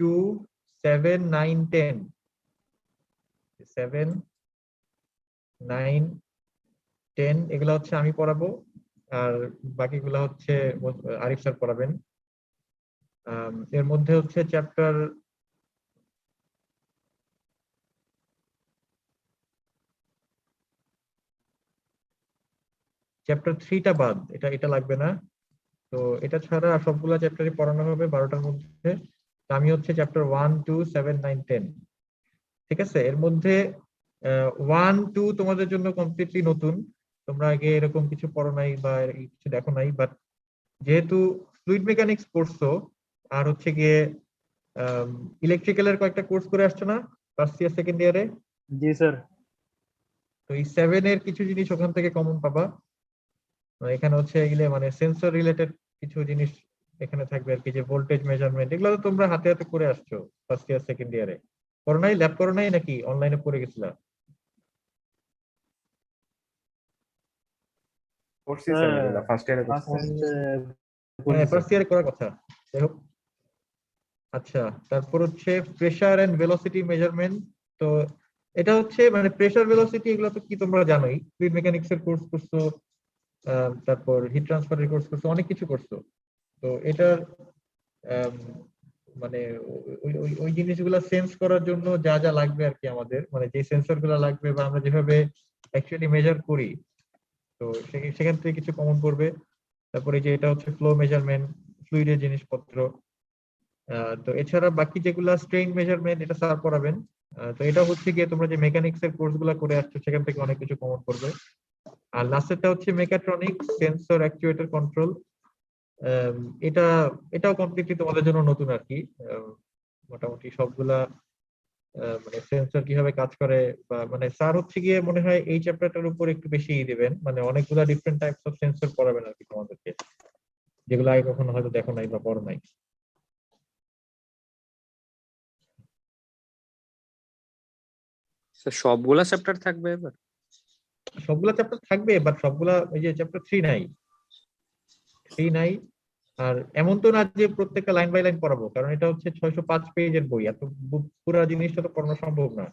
2, 7, 9, 10, 7, 9, 10 এগুলো হচ্ছে আমি পড়াবো, আর বাকিগুলো হচ্ছে আরিফ স্যার পড়াবেন। এর মধ্যে হচ্ছে চ্যাপ্টার চ্যাপ্টার 3টা বাদ, এটা এটা লাগবে না। তো এটা ছাড়া সবগুলা চ্যাপ্টারই পড়ানো হবে 12টার মধ্যে। তো আমি হচ্ছে চ্যাপ্টার 1, 2, 7, 9, 10। ঠিক আছে, এর মধ্যে 1, 2 তোমাদের জন্য কমপ্লিটলি নতুন, তোমরা আগে এরকম কিছু পড়ো নাই বা কিছু দেখো নাই, বাট যেহেতু ফ্লুইড মেকানিক্স পড়ছো আর হচ্ছে গিয়ে ইলেকট্রিক্যালের কয়েকটা কোর্স করে আসছো না ফার্স্ট ইয়ার সেকেন্ড ইয়ারে, জি স্যার। তো এই 7 এর কিছু জিনিস ওখান থেকে কমন পাবা। এখানে হচ্ছে এগুলো মানে সেন্সর রিলেটেড কিছু জিনিস এখানে থাকবে আর কি, যে ভোল্টেজ মেজারমেন্ট, এগুলো তো তোমরা হাতে হাতে করে আসছো ফার্স্ট ইয়ার সেকেন্ড ইয়ারে। করো নাই, ল্যাব করো নাই নাকি অনলাইনে পড়ে গেছিলা? করছি স্যার, এগুলা ফার্স্ট ইয়ারে করছি। হ্যাঁ, ফার্স্ট ইয়ারে করার কথা। যাই হোক, আচ্ছা, তারপর হচ্ছে প্রেসার এন্ড ভেলোসিটি মেজারমেন্ট। তো এটা হচ্ছে মানে প্রেসার ভেলোসিটি এগুলো তো কি তোমরা জানোই, ফ্লুইড মেকানিক্স এর কোর্স করছো, তারপর হিট ট্রান্সফারের কোর্স করছো, অনেক কিছু করছো। তো এটার আম, মানে ওই ওই ওই জিনিসগুলো সেন্স করার জন্য যা যা লাগবে আর কি, আমাদের মানে যে সেন্সর গুলো লাগবে বা আমরা যেভাবে অ্যাকচুয়ালি মেজার করি, তো সেখান থেকে কিছু কমন পড়বে। তারপরে যে এটা হচ্ছে ফ্লো মেজারমেন্ট, ফ্লুইডের জিনিসপত্র। তো এছাড়া বাকি যেগুলা স্ট্রেইন মেজারমেন্ট এটা স্যার পড়াবেন। তো এটা হচ্ছে গিয়ে তোমরা যে মেকানিক্স এর কোর্স গুলা করে আসছো সেখান থেকে অনেক কিছু কমন পড়বে। আর লাস্টেরটা হচ্ছে মেকাট্রনিক্স, সেন্সর অ্যাকচুয়েটর কন্ট্রোল। এটা এটাও কমপ্লিটলি তোমাদের জন্য নতুন আর কি। মোটামুটি সবগুলা মানে সেন্সর কিভাবে কাজ করে, বা মানে স্যার হচ্ছে গিয়ে মনে হয় এই চ্যাপ্টারটার উপর একটু বেশি দিবেন, মানে অনেকগুলা ডিফারেন্ট টাইপস অফ সেন্সর পড়াবেন আর কি তোমাদেরকে, যেগুলো আগে কখনো হয়তো দেখো নাই বা পড়ো নাই। স্যার সবগুলা চ্যাপ্টার থাকবে এবার? সবগুলা চ্যাপ্টার থাকবে, বাট সবগুলা ওই যে চ্যাপ্টার 3 নাই, 3 নাই। আর এমন তো না যে প্রত্যেকটা লাইন বাই লাইন পড়াবো, কারণ এটা হচ্ছে 605 পেজের বই, এত পুরো জিনিসটা তো পড়ানো সম্ভব না।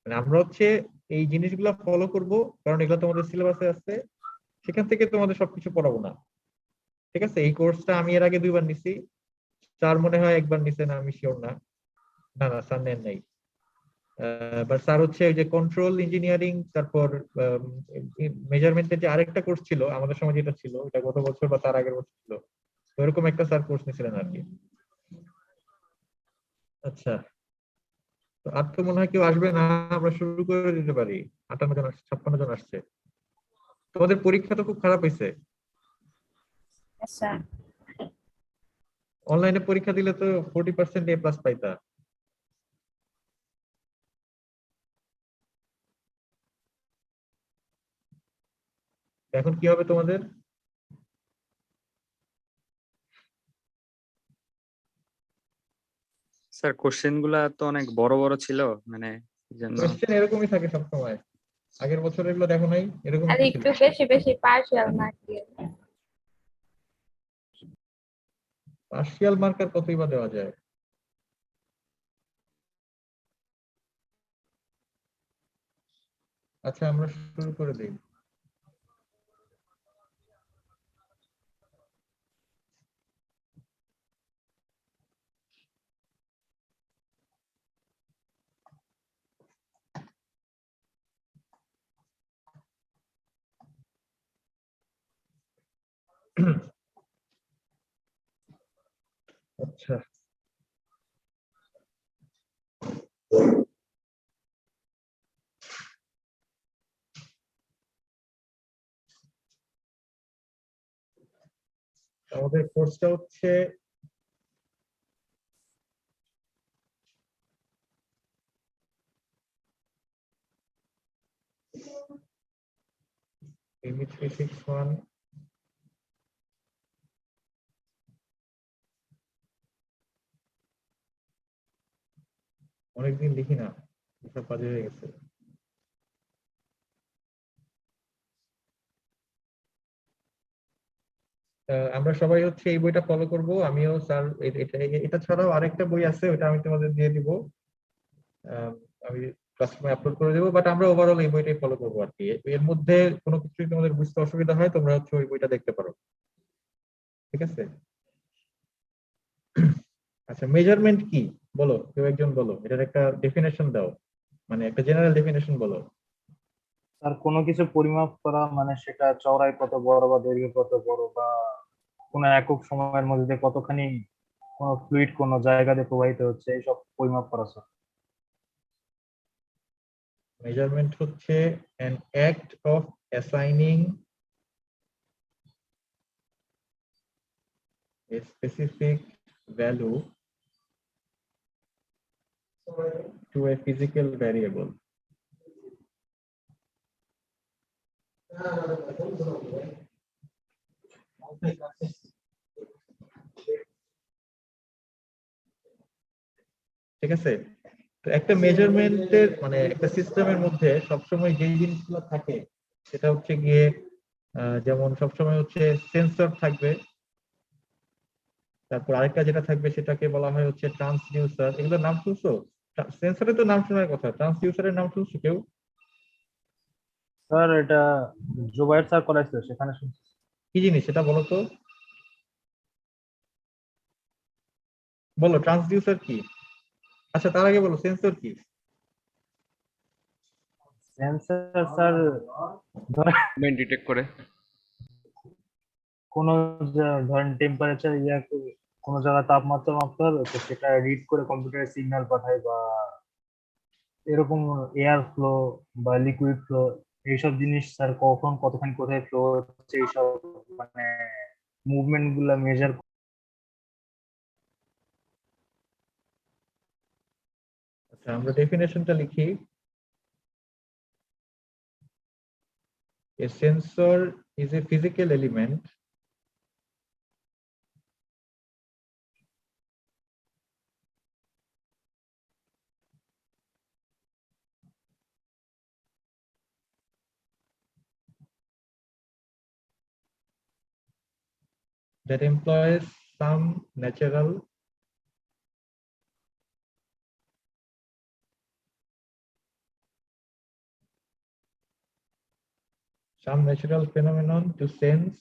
মানে আমরা হচ্ছে এই জিনিসগুলো ফলো করব, কারণ এগুলো তোমাদের সিলেবাসে আছে, সেখান থেকে তোমাদের সবকিছু পড়াবো না। ঠিক আছে, এই কোর্সটা আমি এর আগে 2বার নিছি, স্যার মনে হয় একবার নিছে না, আমি শিওর না। না না, স্যার নেন নাই। বাট স্যার হচ্ছে ওই যে কন্ট্রোল ইঞ্জিনিয়ারিং, তারপর মেজারমেন্টের যে আরেকটা কোর্স ছিল আমাদের সময়, যেটা ছিল এটা গত বছর বা তার আগের বছর ছিল, তো এরকম একটা স্যার কোর্স নিয়েছিলেন আর কি। আচ্ছা, তো আর তো মনে হয় কেউ আসবে না, আমরা শুরু করে দিতে পারি। 58 জন আসছে, 56 জন আসছে। তোমাদের পরীক্ষা তো খুব খারাপ হয়েছে, আচ্ছা, অনলাইনে পরীক্ষা দিলে তো 40% A+ পাইতা। এখন কি হবে তোমাদের? স্যার কোশ্চেন গুলা তো অনেক বড় বড় ছিল, মানে এই জন্য। কোশ্চেন এরকমই থাকে সবসময়, আগের বছর এগুলো দেখো নাই এরকম আর কি ছিল? একটু বেশি বেশি পার্সিয়াল মার্ক দিয়ে দেয়। পার্শিয়াল মার্কার কতই বা দেওয়া যায়? আচ্ছা, আমরা শুরু করে দিই। আচ্ছা, আমাদের কোর্সটা হচ্ছে ইউনিট 361। অনেকদিন লিখি না, সব কাজে হয়ে গেছে। আমরা সবাই হচ্ছে এই বইটা ফলো করব, আমিও স্যার। এটা ছাড়াও আরেকটা বই আছে, ওটা আমি তোমাদের দিয়ে দিব। আমি ক্লাসরুমে আপলোড করে দেবো, বাট আমরা ওভারঅল এই বইটাই ফলো করবো আর কি। এর মধ্যে কোনো কিছু তোমাদের বুঝতে অসুবিধা হয়, তোমরা হচ্ছে ওই বইটা দেখতে পারো। ঠিক আছে। আচ্ছা, মেজারমেন্ট কি বলো, কেউ একজন বলো, এটার একটা ডেফিনেশন দাও, মানে একটা জেনারেল ডেফিনেশন বলো। আর কোনো কিছু পরিমাপ করা মানে সেটা চওড়ায় কত বড় বা দৈর্ঘ্য কত বড় বা কোনো একক সময়ের মধ্যে দিয়ে কতখানি কোনো ফ্লুইড কোনো জায়গাতে প্রবাহিত হচ্ছে এইসব পরিমাপ করা স্যার। মেজারমেন্ট হচ্ছে an act of assigning a specific value to a physical variable. ঠিক আছে। তো একটা মেজারমেন্টের মানে একটা সিস্টেমের মধ্যে সবসময় যেই জিনিসগুলো থাকে সেটা হচ্ছে গিয়ে যেমন সবসময় হচ্ছে সেন্সর থাকবে, তারপর আরেকটা যেটা থাকবে সেটাকে বলা হয় হচ্ছে ট্রান্সডিউসার। এগুলোর নাম শুনছো? সেন্সরের তো নাম শোনার কথা, ট্রান্সডিউসারের নাম শুনছো কেউ? স্যার এটা জুবাইর স্যার করাইছিল সেখানে শুনছি। কি জিনিস সেটা বলো তো, বলো ট্রান্সডিউসার কি। আচ্ছা তার আগে বলো সেন্সর কি। সেন্সর স্যার ধরেন মুভমেন্ট ডিটেক্ট করে। কোনো ধরেন টেম্পারেচার কোনো জায়গায় তাপমাত্রা মাপতে হবে তো সেটা রিড করে কম্পিউটারে সিগন্যাল পাঠায় বা এরকম এয়ার ফ্লো বা লিকুইড ফ্লো এইসব জিনিস স্যার কখন কতখানি কোথায় ফ্লো হচ্ছে এইসব মানে মুভমেন্ট গুলা মেজার। আচ্ছা আমরা ডেফিনেশনটা লিখি। A sensor is a physical element that employs some natural phenomenon to sense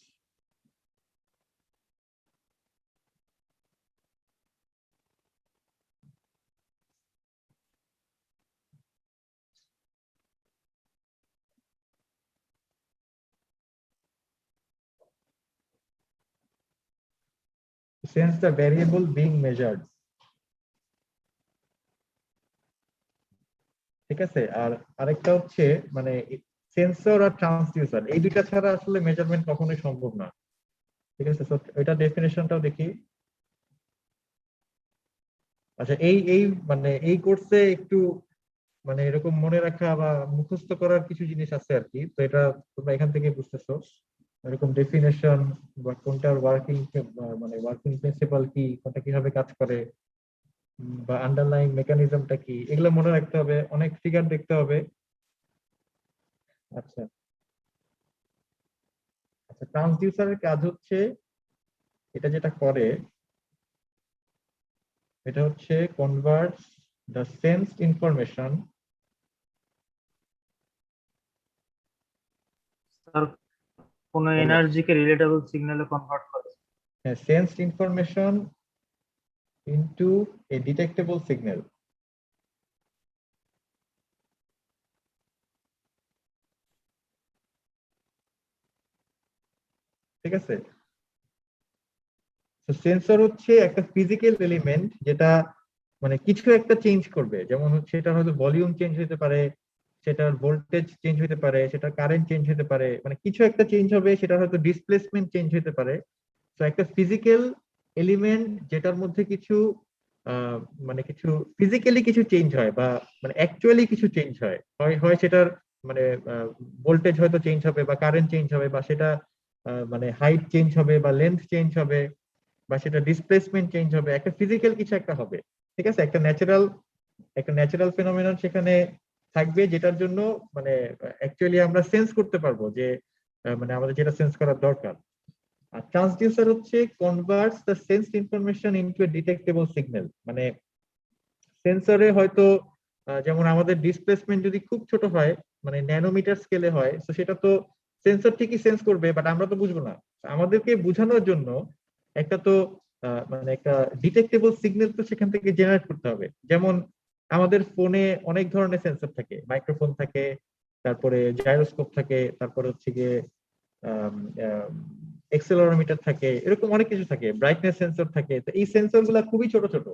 the variable being measured. ঠিক আছে। আর আরেকটা হচ্ছে মানে সেন্সর আর ট্রান্সডিউসার এই দুইটা ছাড়া আসলে মেজারমেন্ট কখনোই সম্ভব না। ঠিক আছে, তো এটা ডেফিনেশনটাও দেখি। আচ্ছা এই এই মানে এই কোর্সে একটু মানে এরকম মনে রাখা বা মুখস্থ করার কিছু জিনিস আছে আর কি, তো এটা তোমরা এখান থেকে বুঝতেছো। এরকম ডেফিনেশন বা কোনটার ওয়ার্কিং মানে ওয়ার্কিং প্রিন্সিপাল কি, কোনটা কিভাবে কাজ করে, বা আন্ডারলাইং মেকানিজমটা কি, এগুলো মনে রাখতে হবে, অনেক ফিগার দেখতে হবে। আচ্ছা আচ্ছা, ট্রান্সডিউসারের কাজ হচ্ছে, এটা যেটা করে এটা হচ্ছে converts the sensed information sir কোনো এনার্জিকে রিলেটেবল সিগন্যালে কনভার্ট করে। sensed information into a detectable signal. ঠিক আছে। তো সেন্সর হচ্ছে একটা ফিজিক্যাল এলিমেন্ট যেটা মানে কিছু একটা চেঞ্জ করবে, যেমন হচ্ছে এটা হয়তো ভলিউম চেঞ্জ হতে পারে, সেটার ভোল্টেজ চেঞ্জ হতে পারে, সেটার কারেন্ট চেঞ্জ হতে পারে, মানে কিছু একটা চেঞ্জ হবে, সেটা হয়তো ডিসপ্লেসমেন্ট চেঞ্জ হতে পারে। তো একটা ফিজিক্যাল এলিমেন্ট যেটার মধ্যে কিছু মানে কিছু ফিজিক্যালি কিছু চেঞ্জ হয় বা মানে অ্যাকচুয়ালি কিছু চেঞ্জ হয়, হয় হয় সেটার মানে ভোল্টেজ হয়তো চেঞ্জ হবে বা কারেন্ট চেঞ্জ হবে বা সেটা মানে হাইট চেঞ্জ হবে বা লেন্থ চেঞ্জ হবে বা সেটা ডিসপ্লেসমেন্ট চেঞ্জ হবে, একটা ফিজিক্যাল কিছু একটা হবে। ঠিক আছে, একটা ন্যাচারাল ফেনোমেনন সেখানে থাকবে যেটার জন্য মানে অ্যাকচুয়ালি আমরা সেন্স করতে পারবো যে মানে আমাদের যেটা সেন্স করার দরকার। আর ট্রান্সডিউসার হচ্ছে converts the sensed information into a detectable signal. মানে সেন্সরে হয়তো যেমন আমাদের ডিসপ্লেসমেন্ট যদি খুব ছোট হয়, মানে ন্যানোমিটার স্কেলে হয়, তো সেটা তো সেন্সর ঠিকই সেন্স করবে, বাট আমরা তো বুঝবো না। আমাদেরকে বোঝানোর জন্য একটা তো মানে একটা ডিটেক্টেবল সিগন্যাল তো সেখান থেকে জেনারেট করতে হবে। যেমন আমাদের ফোনে অনেক ধরনের সেন্সর থাকে, মাইক্রোফোন থাকে, তারপরে জাইরোস্কোপ থাকে, তারপরে হচ্ছে গিয়ে এক্সেলেরোমিটার থাকে, এরকম অনেক কিছু থাকে, ব্রাইটনেস সেন্সর থাকে। তো এই সেন্সর গুলা খুবই ছোট ছোট,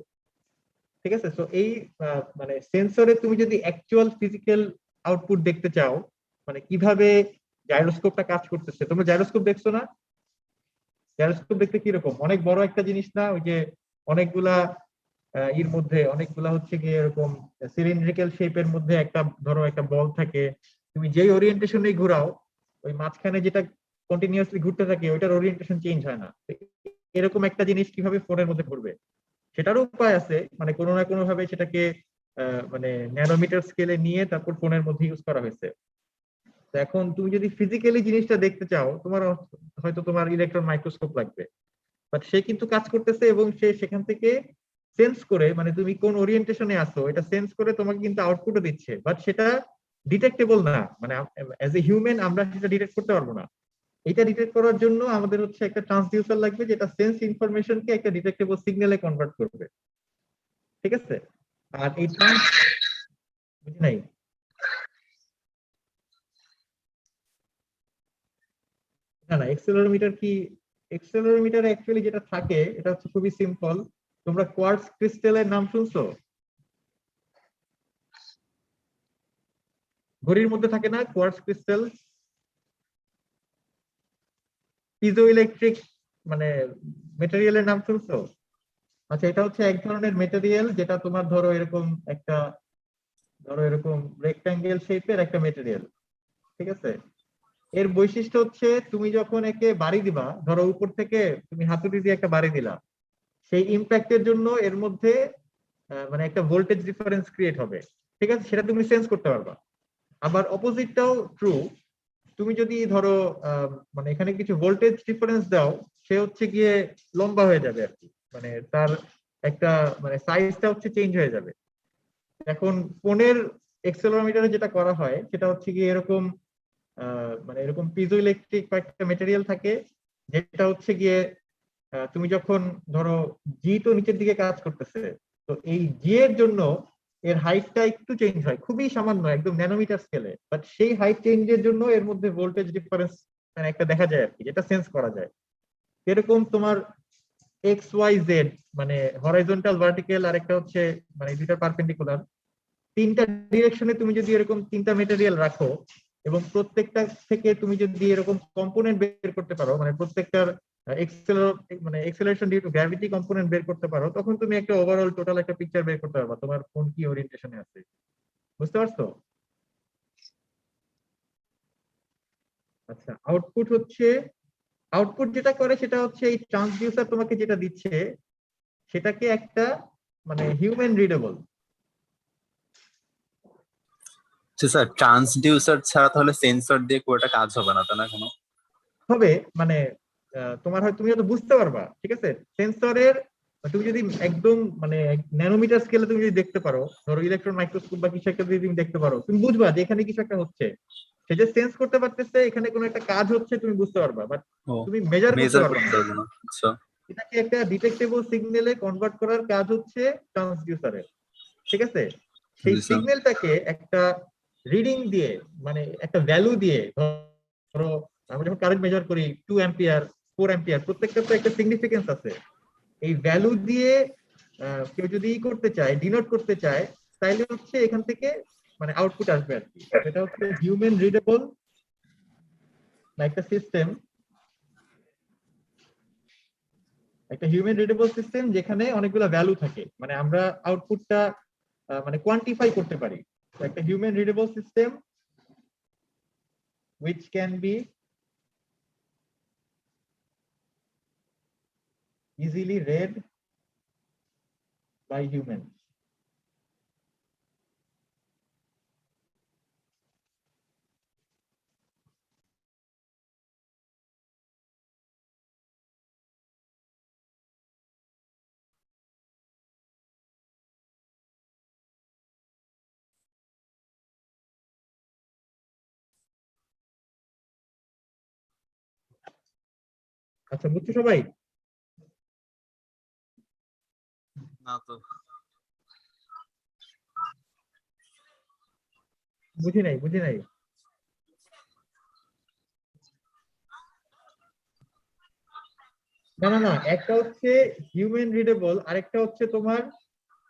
ঠিক আছে? তো এই মানে সেন্সরে তুমি যদি অ্যাকচুয়াল ফিজিক্যাল আউটপুট দেখতে চাও, মানে কিভাবে জাইরোস্কোপটা কাজ করতেছে, তোমরা জাইরোস্কোপ দেখছো না? জাইরোস্কোপ দেখতে কিরকম, অনেক বড় একটা জিনিস না? ওই যে অনেকগুলা এর মধ্যে অনেকগুলা হচ্ছে গিয়ে এরকম সিলিন্ড্রিক্যাল শেপের মধ্যে একটা, ধরো একটা বল থাকে, তুমি যেই ওরিয়েন্টেশনে ঘোরাও, ওই মাঝখানে যেটা কন্টিনিউয়াসলি ঘুরতে থাকে ওইটার ওরিয়েন্টেশন চেঞ্জ হয় না। তো এরকম একটা জিনিস কিভাবে ফোনের মধ্যে ঘুরবে, সেটারও উপায় আছে, মানে কোনো না কোনো ভাবে সেটাকে মানে ন্যানোমিটার স্কেলে নিয়ে তারপর ফোনের মধ্যে ইউজ করা হয়েছে। তো এখন তুমি যদি ফিজিক্যালি জিনিসটা দেখতে চাও, তোমার হয়তো তোমার ইলেকট্রন মাইক্রোস্কোপ লাগবে, বাট সে কিন্তু কাজ করতেছে এবং সে সেখান থেকে সেন্স করে, মানে তুমি কোন ওরিয়েন্টেশনে আসো এটা সেন্স করে তোমাকে কিন্তু আউটপুটও দিচ্ছে, বাট সেটা ডিটেক্টেবল না। মানে অ্যাজ এ হিউম্যান আমরা সেটা ডিটেক্ট করতে পারবো না। এটা ডিটেক্ট করার জন্য আমাদের হচ্ছে একটা ট্রান্সডিউসার লাগবে, যেটা সেন্স ইনফরমেশনকে একটা ডিটেক্টেবল সিগন্যালে কনভার্ট করবে, ঠিক আছে? আর এই ট্রান্স, বুঝি নাই। না না, এক্সেলেরোমিটার কি, এক্সেলেরোমিটার অ্যাকচুয়ালি যেটা থাকে এটা হচ্ছে খুবই সিম্পল। তোমরা কোয়ার্টজ ক্রিস্টালের নাম শুনছো? ঘড়ির মধ্যে থাকে না কোয়ার্টজ ক্রিস্টাল, পিজো ইলেকট্রিক মানে মেটেরিয়ালের নাম শুনছো? আচ্ছা, এটা হচ্ছে এক ধরনের মেটেরিয়াল যেটা তোমার ধরো এরকম একটা, ধরো এরকম রেক্টাঙ্গেল শেপের একটা মেটেরিয়াল, ঠিক আছে? এর বৈশিষ্ট্য হচ্ছে তুমি যখন একে বাড়ি দিবা, ধরো উপর থেকে তুমি হাতুড়ি দিয়ে একটা বাড়ি দিলা, সেই ইম্প্যাক্টের জন্য এর মধ্যে মানে একটা ভোল্টেজ ডিফারেন্স ক্রিয়েট হবে, ঠিক আছে? সেটা তুমি সেন্স করতে পারবা। আবার অপোজিটটাও ট্রু, তুমি যদি ধরো মানে এখানে কিছু ভোল্টেজ ডিফারেন্স দাও, সে হচ্ছে গিয়ে লম্বা হয়ে যাবে আর কি, মানে তার একটা মানে সাইজটা হচ্ছে চেঞ্জ হয়ে যাবে। এখন ফোনের এক্সেলেরোমিটারে যেটা করা হয় সেটা হচ্ছে গিয়ে এরকম মানে এরকম পিজো ইলেকট্রিক কয়েকটা মেটেরিয়াল থাকে, যেটা হচ্ছে গিয়ে তুমি যখন ধরো জি তো নিচের দিকে কাজ করতেছে, তো এই জি এর জন্য এর হাইটটা একটু চেঞ্জ হয়, খুবই সামান্য, একদম ন্যানোমিটার স্কেলে, বাট সেই হাইট চেঞ্জের জন্য এর মধ্যে ভোল্টেজ ডিফারেন্স মানে একটা দেখা যায় আর কি, যেটা সেন্স করা যায়। এরকম তোমার এক্স ওয়াই জেড, মানে হরাইজন্টাল ভার্টিক্যাল আর একটা হচ্ছে মানে দুইটা পারপেন্ডিকুলার, তিনটা ডিরেকশনে তুমি যদি এরকম তিনটা মেটেরিয়াল রাখো এবং প্রত্যেকটা থেকে তুমি যদি এরকম কম্পোনেন্ট বের করতে পারো, মানে প্রত্যেকটার মানে acceleration due to gravity component বের করতে পারো, তখন তুমি একটা ওভারঅল টোটাল একটা পিকচার বের করতে পারবা তোমার ফোন কি ওরিয়েন্টেশনে আছে। বুঝতে পারছো? আচ্ছা, আউটপুট হচ্ছে, আউটপুট যেটা করে সেটা হচ্ছে এই ট্রান্সডিউসার তোমাকে যেটা দিচ্ছে সেটাকে একটা মানে হিউম্যান রিডেবল আচ্ছা স্যার, ট্রান্সডিউসার ছাড়া তাহলে সেন্সর দিয়ে পুরোটা কাজ হবে না, তাই না? কোনো হবে। মানে তোমার হয় তুমি হয়তো বুঝতে পারবা, ঠিক আছে? সেন্সরের তুমি যদি একদম মানে ন্যানোমিটার স্কেলে তুমি যদি দেখতে পারো, ধরো ইলেকট্রন মাইক্রোস্কোপ বা কিছু একটা যদি তুমি দেখতে পারো, তুমি বুঝবা যে এখানে কিছু একটা হচ্ছে। সে যে সেন্স করতে পারতেছে এখানে কোনো একটা কাজ হচ্ছে, তুমি বুঝতে পারবা, বাট ও, তুমি মেজার করতে মেজার পারবা করতে না। পারবো না। আচ্ছা এটাকে একটা ডিটেক্টেবল সিগন্যালে কনভার্ট করার কাজ হচ্ছে ট্রান্সডিউসারের, ঠিক আছে? সেই বুঝছি স্যার। সিগন্যালটাকে একটা রিডিং দিয়ে, মানে একটা ভ্যালু দিয়ে, ধরো আমরা যখন কারেন্ট মেজার করি 2 অ্যাম্পিয়ার, 4 অ্যাম্পিয়ার, প্রত্যেকটা তো একটা সিগনিফিকেন্স আছে। এই ভ্যালু দিয়ে কেউ যদি ই করতে চায়, ডিনোট করতে চায়, তাইলে হচ্ছে এখান থেকে মানে আউটপুট আসবে আর কি। এটা হচ্ছে হিউম্যান রিডেবল না একটা সিস্টেম, একটা হিউম্যান রিডেবল সিস্টেম যেখানে অনেকগুলো ভ্যালু থাকে, মানে আমরা আউটপুটটা মানে কোয়ান্টিফাই করতে পারি। তো একটা human readable system which can be easily read by humans. আচ্ছা, বুঝছো সবাই? না তো। বুঝি নাই, বুঝি নাই। না না না, একটা হচ্ছে হিউম্যান রিডেবল, আরেকটা হচ্ছে তোমার,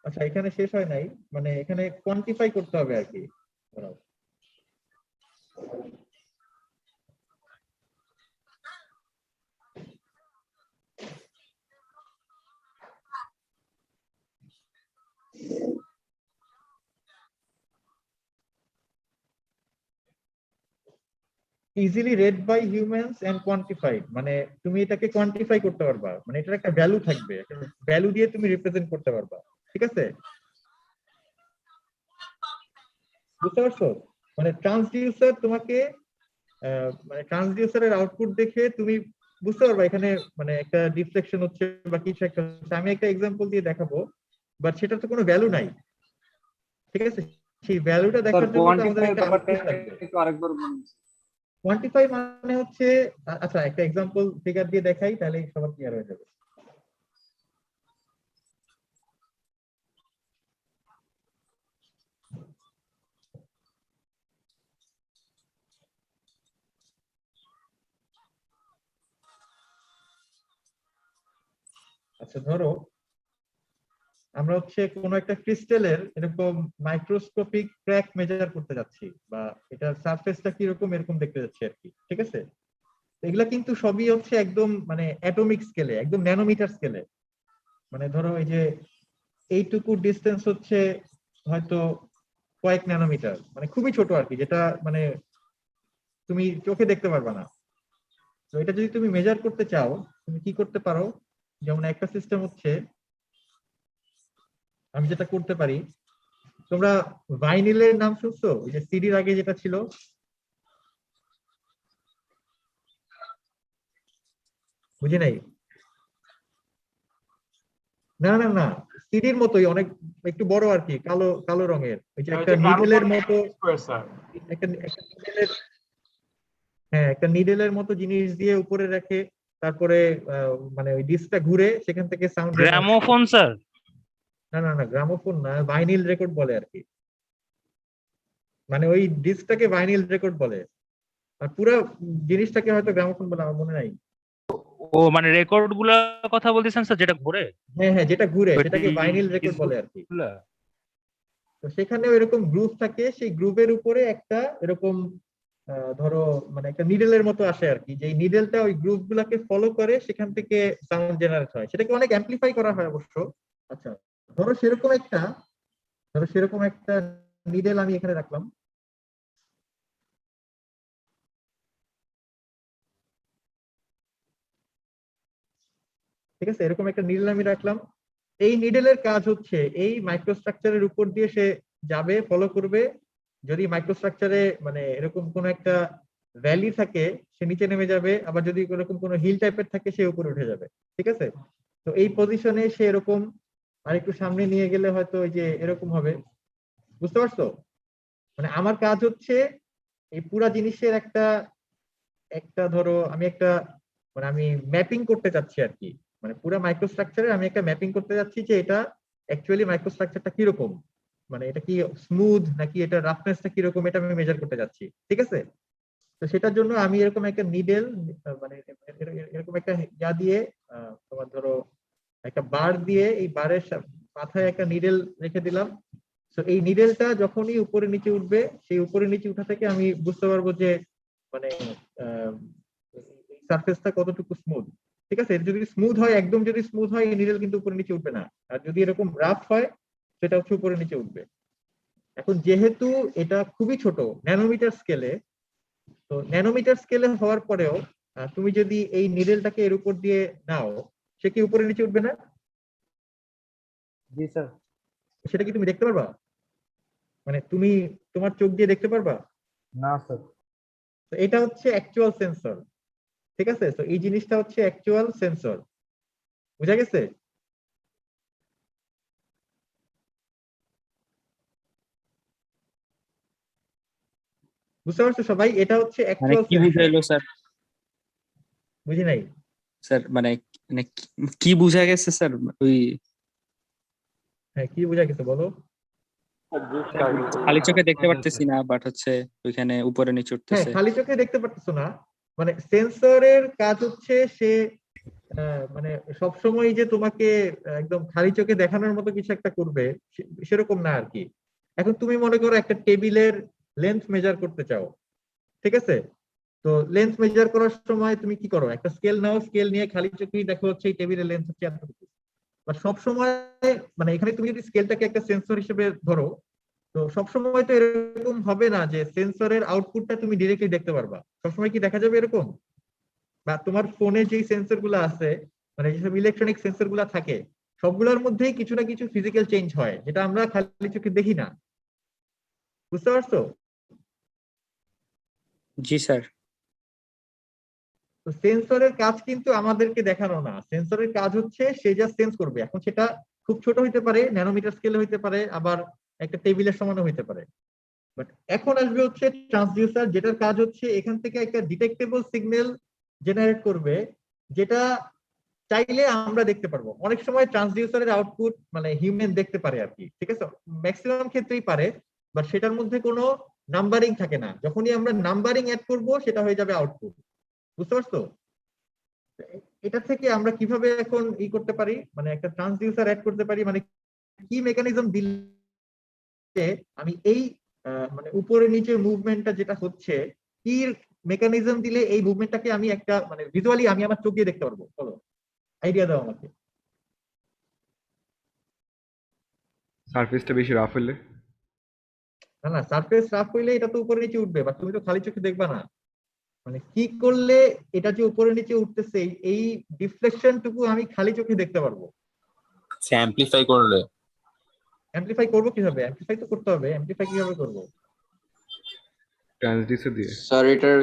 আচ্ছা এখানে শেষ হয় নাই, মানে এখানে কোয়ান্টিফাই করতে হবে আর কি। দাঁড়াও। Easily read by humans and quantified, মানে তুমি এটাকে কোয়ান্টিফাই করতে পারবা, মানে এটার একটা ভ্যালু থাকবে, একটা ভ্যালু দিয়ে তুমি রিপ্রেজেন্ট করতে পারবা। ঠিক আছে, বুঝতে পারছো? মানে ট্রান্সডিউসার তোমাকে মানে ট্রান্সডিউসারের আউটপুট দেখে তুমি বুঝতে পারবা এখানে মানে একটা ডিফ্লেকশন হচ্ছে বা কিছু একটা হচ্ছে। আমি একটা এক্সাম্পল দিয়ে দেখাবো, বাট সেটার তো কোনো ভ্যালু নাই। ঠিক আছে, সেই ভ্যালুটা স্যার দেখার জন্য তো আমাদের কোয়ান্টিফাই একটা ব্যাপারটা আউটপুট লাগবে। একটু আরেকবার বলুন। কোয়ান্টিফাই মানে হচ্ছে, আচ্ছা একটা এক্সাম্পল ফিগার দিয়ে দেখাই, তাহলে সবার ক্লিয়ার হয়ে যাবে। আচ্ছা ধরো আমরা হচ্ছে কোনো একটা ক্রিস্টালের এরকম মাইক্রোস্কোপিক ক্র্যাক মেজার করতে যাচ্ছি, বা এটার সারফেসটা কিরকম এরকম দেখতে যাচ্ছি আর কি। ঠিক আছে, তো এগুলা কিন্তু সবই হচ্ছে একদম মানে অ্যাটমিক স্কেলে, একদম ন্যানোমিটার স্কেলে। মানে ধরো এই যে এইটুকু ডিস্টেন্স হচ্ছে হয়তো কয়েক ন্যানোমিটার, মানে খুবই ছোট আর কি, যেটা মানে তুমি চোখে দেখতে পারবা না। তো এটা যদি তুমি মেজার করতে চাও, তুমি কি করতে পারো, যেমন একটা সিস্টেম হচ্ছে, আমি যেটা করতে পারি, তোমরা ভাইনিলের নাম শুনছো? ওই যে সিডির আগে যেটা ছিল, বুঝি নাই। না না না, সিডির মতোই অনেক, একটু বড় আর কি, কালো কালো রঙের, ওই যে একটা নিডেলের মতো, স্যার একটা একটা নিডেলের, হ্যাঁ একটা নিডেলের মতো জিনিস দিয়ে উপরে রাখে, তারপরে মানে ওই ডিস্কটা ঘুরে, সেখান থেকে সাউন্ড জেনারেট। Gramophone sir. না না না, গ্রামোফোন না, ভাইনিল রেকর্ড বলে আর কি। মানে ওই ডিস্কটাকে ভাইনিল রেকর্ড বলে, আর পুরো জিনিসটাকে হয়তো গ্রামোফোন বলে, আমার মনে নাই। ও মানে রেকর্ড গুলার কথা বলতেছেন স্যার, যেটা ঘুরে হ্যাঁ হ্যাঁ, যেটা ঘুরে ওই সেটাকে ভাইনিল রেকর্ড বলে আর কি। ডিস্কগুলা। তো সেখানে এরকম গ্রুপ থাকে, সেই গ্রুপের উপরে একটা এরকম ধরো মানে একটা নিডেলের মতো আসে আর কি, যে নিডেলটা ওই গ্রুপ গুলাকে ফলো করে, সেখান থেকে সাউন্ড জেনারেট হয়, সেটাকে অনেক অ্যাম্পলিফাই করা হয় অবশ্য। আচ্ছা ধরো সেরকম একটা, ধরো সেরকম একটা নিডেল আমি এখানে রাখলাম। ঠিক আছে, এরকম একটা নিডেল আমি রাখলাম। এই নিডেলের কাজ হচ্ছে এই মাইক্রোস্ট্রাকচারের উপর দিয়ে সে যাবে, ফলো করবে। যদি মাইক্রোস্ট্রাকচারে মানে এরকম কোন একটা ভ্যালি থাকে, সে নিচে নেমে যাবে, আবার যদি এরকম কোনো হিল টাইপের থাকে, সে উপরে উঠে যাবে। ঠিক আছে, তো এই পজিশনে সে এরকম আর একটু সামনে নিয়ে গেলে হয়তো ওই যে এরকম হবে। বুঝতে পারছো? মানে আমার কাজ হচ্ছে এই পুরা জিনিসের একটা, একটা ধরো আমি একটা মানে আমি ম্যাপিং করতে চাচ্ছি আর কি। মানে পুরো মাইক্রোস্ট্রাকচারে আমি একটা ম্যাপিং করতে যাচ্ছি, যে এটা অ্যাকচুয়ালি মাইক্রোস্ট্রাকচারটা কিরকম, মানে এটা কি স্মুথ নাকি এটা রাফনেসটা কিরকম, এটা আমি মেজার করতে যাচ্ছি। ঠিক আছে, তো সেটার জন্য আমি এরকম একটা নিডেল, মানে এরকম একটা ইয়া দিয়ে তোমার ধরো একটা বার দিয়ে, এই বারের মাথায় একটা নিডেল রেখে দিলাম। তো এই নিডেলটা যখনই উপরে নিচে উঠবে, সেই উপরে নিচে উঠা থেকে আমি বুঝতে পারবো যে মানে সারফেসটা কতটুকু স্মুথ। ঠিক আছে, যদি স্মুথ হয়, একদম যদি স্মুথ হয়, এই নিডেল কিন্তু উপরে নিচে উঠবে না। আর যদি এরকম রাফ হয়, সেটা হচ্ছে উপরে নিচে উঠবে। এখন যেহেতু এটা খুবই ছোট, ন্যানোমিটার স্কেলে, তো ন্যানোমিটার স্কেলে হওয়ার পরেও তুমি যদি এই নিডেলটাকে এর উপর দিয়ে নাও, সে কি উপরে নিচে উঠবে না? জি স্যার। সেটা কি তুমি দেখতে পারবা? মানে তুমি তোমার চোখ দিয়ে দেখতে পারবা? না স্যার। তো এটা হচ্ছে অ্যাকচুয়াল সেন্সর। ঠিক আছে, তো এই জিনিসটা হচ্ছে অ্যাকচুয়াল সেন্সর। বুঝা গেছে? বুঝতে পারছো সবাই? এটা হচ্ছে মানে অ্যাকচুয়াল কি সেন্সর। বুঝাইলো স্যার? বুঝি নাই। স্যার মানে মানে কি বোঝা গেছে স্যার ওই হ্যাঁ, কি বোঝা গেছে বলো? খালি চোখে দেখতে পারতেছি না, বাট হচ্ছে ওইখানে উপরে নিচে হ্যাঁ, উঠতেছে। খালি চোখে দেখতে পারতেছো না, মানে সেন্সরের কাজ হচ্ছে সে মানে সবসময় যে তোমাকে একদম খালি চোখে দেখানোর মতো কিছু একটা করবে সেরকম না আর কি। এখন তুমি মনে করো একটা টেবিলের লেন্থ মেজার করতে চাও, ঠিক আছে? তো লেন্থ মেজার করার সময় তুমি কি করো, একটা স্কেল নাও, স্কেল নিয়ে খালি চোখেই দেখো হচ্ছে এই টেবিলের লেন্থ হচ্ছে এতটুকু। বা সবসময় মানে এখানে তুমি যদি স্কেলটাকে একটা সেন্সর হিসেবে ধরো, তো সবসময় তো এরকম হবে না যে সেন্সরের আউটপুটটা তুমি ডিরেক্টলি দেখতে পারবা। সবসময় কি দেখা যাবে এরকম? বা তোমার ফোনে যেই সেন্সর গুলো আছে, মানে যেসব ইলেকট্রনিক সেন্সর গুলো থাকে, সবগুলোর মধ্যেই কিছু না কিছু ফিজিক্যাল চেঞ্জ হয় যেটা আমরা খালি চোখে দেখি না। বুঝতে পারছো? জি স্যার। তো সেন্সরের কাজ কিন্তু আমাদেরকে দেখানো না, সেন্সরের কাজ হচ্ছে সে যা সেন্স করবে। এখন সেটা খুব ছোট হইতে পারে, ন্যানোমিটার স্কেলে হইতে পারে, আবার একটা টেবিলের সমানও হইতে পারে। বাট এখন আসবে হচ্ছে ট্রান্সডিউসার, যেটার কাজ হচ্ছে এখান থেকে একটা ডিটেক্টেবল সিগন্যাল জেনারেট করবে, যেটা চাইলে আমরা দেখতে পারবো। অনেক সময় ট্রান্সডিউসারের আউটপুট মানে হিউম্যান দেখতে পারে আর কি, ঠিক আছে? ম্যাক্সিমাম ক্ষেত্রেই পারে, বাট সেটার মধ্যে কোনো নাম্বারিং থাকে না। যখনই আমরা নাম্বারিং অ্যাড করব সেটা হয়ে যাবে আউটপুট। বুঝতে পারছো? এটা থেকে আমরা কিভাবে এখন করতে পারি, মানে একটা ট্রান্সডিউসার অ্যাড করতে পারি, মানে কি মেকানিজম দিলে আমি এই মানে উপরে নিচে মুভমেন্টটা যেটা হচ্ছে, কি মেকানিজম দিলে এই মুভমেন্টটাকে আমি একটা মানে ভিজুয়ালি আমি আমার চোখ দিয়ে দেখতে পারবো, বলো, আইডিয়া দাও আমাকে। সারফেসটা বেশি রাফ হলে? না না, সারফেস রাফ হইলে এটা তো উপরে নিচে উঠবে, বাট তুমি তো খালি চোখে দেখবা না। মানে কি করলে এটা যে উপরে নিচে উঠতেছে এই ডিফ্লেকশন টুকু আমি খালি চোখে দেখতে পারবো। অ্যাম্পলিফাই করলে? অ্যাম্পলিফাই করবো কিভাবে? অ্যাম্পলিফাই তো করতে হবে, অ্যাম্পলিফাই কিভাবে করবো? ট্রান্সডিউসার দিয়ে। স্যার এটার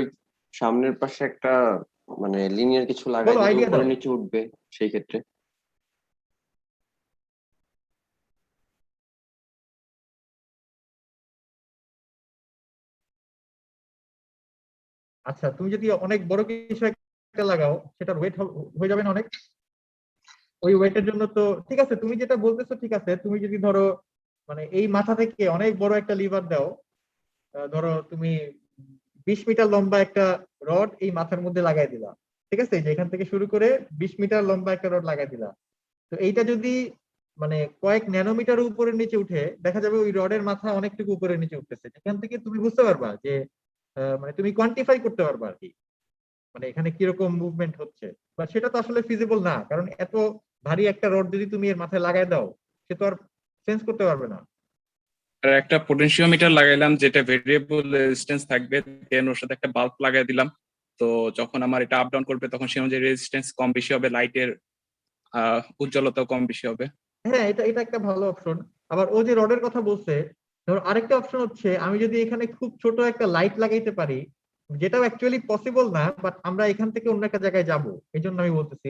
সামনের পাশে একটা মানে লিনিয়ার কিছু লাগাই বলো, দিলে আইডিয়া উপরে দাও। নিচে উঠবে সেই ক্ষেত্রে। আচ্ছা, তুমি যদি অনেক বড় কিছু একটা লাগাও, সেটার ওয়েট হয়ে যাবে না অনেক? ওই ওয়েটের জন্য তো ঠিক আছে, তুমি যেটা বলতেছো ঠিক আছে। তুমি যদি ধরো মানে এই মাথা থেকে অনেক বড় একটা লিভার দাও, ধরো তুমি 20 মিটার লম্বা একটা রড এই মাথার মধ্যে লাগাই দিলা, ঠিক আছে? যে এখান থেকে শুরু করে 20 মিটার লম্বা একটা রড লাগাই দিলা। তো এইটা যদি মানে কয়েক ন্যানোমিটার উপরে নিচে উঠে, দেখা যাবে ওই রডের মাথা অনেকটুকু উপরে নিচে উঠতেছে। এখান থেকে তুমি বুঝতে পারবা যে মানে তুমি কোয়ান্টিফাই করতে পারবা আর কি, মানে এখানে কিরকম মুভমেন্ট হচ্ছে। বা সেটা তো আসলে ফিজিবল না, কারণ এত ভারী একটা রড যদি তুমি এর মাথায় লাগাই দাও, সে তো আর সেন্স করতে পারবে না। আর একটা পোটেনশিওমিটার লাগাইলাম যেটা ভেরিয়েবল রেজিস্ট্যান্স থাকবে, দেন ওর সাথে একটা বাল্ব লাগাই দিলাম। তো যখন আমার এটা আপ ডাউন করবে তখন সে অনুযায়ী রেজিস্ট্যান্স কম বেশি হবে, লাইটের উজ্জ্বলতাও কম বেশি হবে। হ্যাঁ, এটা এটা একটা ভালো অপশন। আবার ও যে রডের কথা বলছে, ধরো আরেকটা অপশন হচ্ছে আমি যদি এখানে খুব ছোট একটা লাইট লাগাইতে পারি, যেটাও অ্যাকচুয়ালি পসিবল না, বাট আমরা এখান থেকে অন্য একটা জায়গায় যাব, এই জন্য আমি বলতেছি।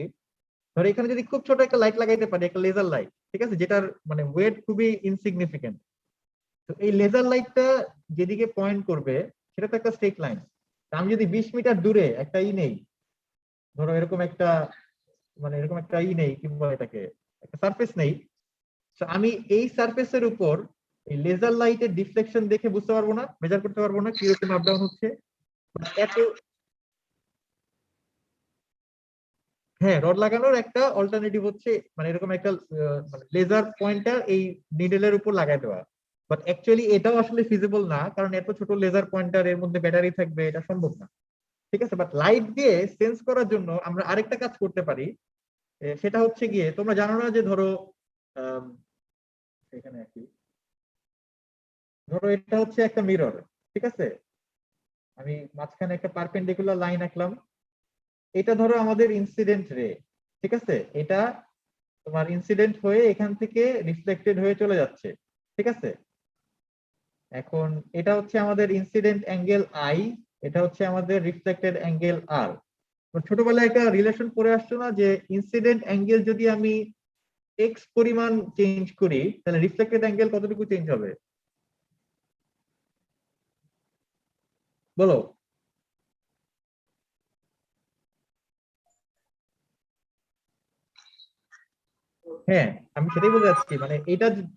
ধরো এখানে যদি খুব ছোট একটা লাইট লাগাইতে পারি, একটা লেজার লাইট, ঠিক আছে, যেটার মানে ওয়েট খুবই ইনসিগনিফিকেন্ট। তো এই লেজার লাইটটা যেদিকে পয়েন্ট করবে সেটা তো একটা স্ট্রেট লাইন। আমি যদি 20 মিটার দূরে একটা নেই, ধরো এরকম একটা মানে এরকম একটা নেই, কি বলে এটাকে, একটা সারফেস নেই। তো আমি এই সারফেসের উপর এই লেজার লাইটের ডিফ্লেকশন দেখে বুঝতে পারবো না, মেজার করতে পারবো না কিরকম আপ ডাউন হচ্ছে। এত হ্যাঁ, রড লাগানোর একটা অল্টারনেটিভ হচ্ছে মানে এরকম একটা মানে লেজার পয়েন্টার এই নিডেলের উপর লাগাই দেওয়া। বাট অ্যাকচুয়ালি এটাও আসলে ফিজিবল না, কারণ এত ছোট লেজার পয়েন্টার এর মধ্যে ব্যাটারি থাকবে, এটা সম্ভব না। ঠিক আছে, বাট লাইট দিয়ে সেন্স করার জন্য আমরা আরেকটা কাজ করতে পারি। সেটা হচ্ছে গিয়ে তোমরা জানো না যে ধরো আম, এখানে আছি, ধরো এটা হচ্ছে একটা মিরর, ঠিক আছে? আমি মাঝখানে একটা পারপেন্ডিকুলার লাইন আঁকলাম। এটা ধরো আমাদের ইনসিডেন্ট রে, ঠিক আছে? এটা তোমার ইনসিডেন্ট হয়ে এখান থেকে রিফ্লেক্টেড হয়ে চলে যাচ্ছে, ঠিক আছে? এখন এটা হচ্ছে আমাদের ইনসিডেন্ট অ্যাঙ্গেল আই, এটা হচ্ছে আমাদের রিফ্লেক্টেড অ্যাঙ্গেল আর। ছোটবেলায় একটা রিলেশন পড়ে আসছো না, যে ইনসিডেন্ট অ্যাঙ্গেল যদি আমি এক্স পরিমাণ চেঞ্জ করি, তাহলে রিফ্লেক্টেড অ্যাঙ্গেল কতটুকু চেঞ্জ হবে বলো? হ্যাঁ, আমি সেটাই বলতে যাচ্ছি, মানে